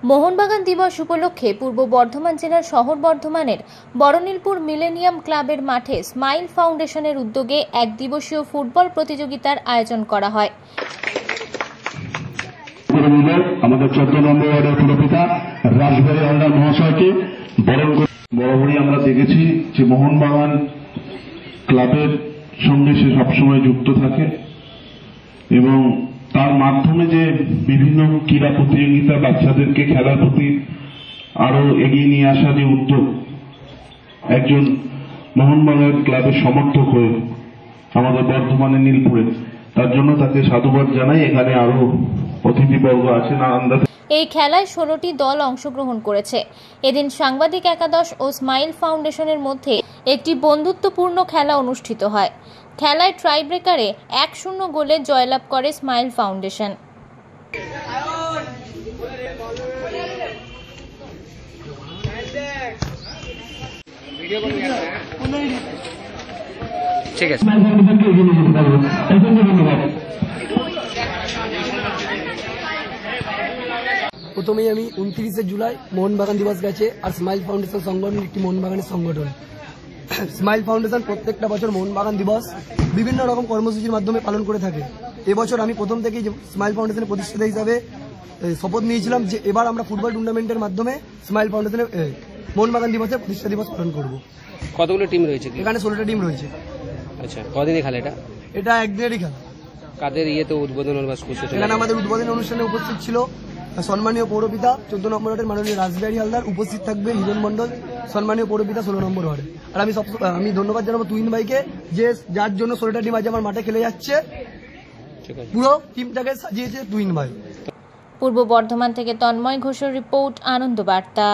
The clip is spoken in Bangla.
মোহনবাগান দিবস উপলক্ষে পূর্ব বর্ধমান জেলার শহর বর্ধমানের বড়নীলপুর মিলেনিয়াম ক্লাবের মাঠে স্মাইল ফাউন্ডেশনের উদ্যোগে এক দিবসীয় ফুটবল প্রতিযোগিতার আয়োজন করা হয়। আমাদের 14 নম্বর ওয়ার্ডের পুরপিতা রাজবাড়ী হালদার মহাশয়কে বরণ করে বরাবরই আমরা দেখেছি যে মোহনবাগান ক্লাবের সঙ্গে সে সবসময় যুক্ত থাকে এবং তার মাধ্যমে যে বিভিন্ন ক্রীড়া প্রতিযোগিতা বাচ্চাদেরকে খেলার প্রতি আরো এগিয়ে নিয়ে আসা যে উদ্যোগ, একজন মোহনবাগান ক্লাবের সমর্থক হয়ে আমাদের বর্ধমানের নীলপুরে, তার জন্য তাকে সাধুবাদ জানাই। এখানে আরো অতিথিবর্গ আছেন। এই খেলায় 16টি দল অংশগ্রহণ করেছে। এদিন সাংবাদিক একাদশ ও স্মাইল ফাউন্ডেশনের মধ্যে একটি বন্ধুত্বপূর্ণ খেলা অনুষ্ঠিত হয়। খেলায় ট্রাইব্রেকারে 1-0 গোলে জয়লাভ করে স্মাইল ফাউন্ডেশন। ঠিক আছে। প্রথমেই আমি 29শে জুলাই মোহনবাগান দিবস গেছে, আর স্মাইল ফাউন্ডেশন সংগঠন একটি মোহনবাগানের সংগঠন। স্মাইল ফাউন্ডেশন প্রত্যেকটা বছর মোহনবাগান দিবস বিভিন্ন রকম কর্মসূচির মাধ্যমে পালন করে থাকে। এবছর আমি প্রথম থেকেই স্মাইল ফাউন্ডেশনের প্রতিষ্ঠাতা হিসাবে শপথ নিয়েছিলাম যে এবার আমরা ফুটবল টুর্নামেন্টের মাধ্যমে স্মাইল ফাউন্ডেশনের মোহনবাগান দিবসের প্রতিষ্ঠা দিবস পালন করব। কতগুলো টিম রয়েছে? এখানে 16টা টিম রয়েছে। আচ্ছা, কদিনের খেলা এটা? এটা একদিনেরই খেলা। কাদের ইয়েতে উদ্বোধন বা এখানে আমাদের উদ্বোধন অনুষ্ঠানে উপস্থিত ছিল সম্মানীয় পৌরপিতা 14 নম্বর ওয়ার্ডের মাননীয় রাজবাড়ী হালদার, উপস্থিত থাকবে হিরণ মন্ডল সম্মানীয় পৌরপিতা 16 নম্বর ওয়ার্ডে। আর আমি ধন্যবাদ জানাবো তুহিন ভাইকে, যে যার জন্য 16টা টিম আজ আমার মাঠে খেলে যাচ্ছে। পুরো টিমটাকে সাজিয়েছে তুহিন ভাই। পূর্ব বর্ধমান থেকে তন্ময় ঘোষের রিপোর্ট, আনন্দ বার্তা।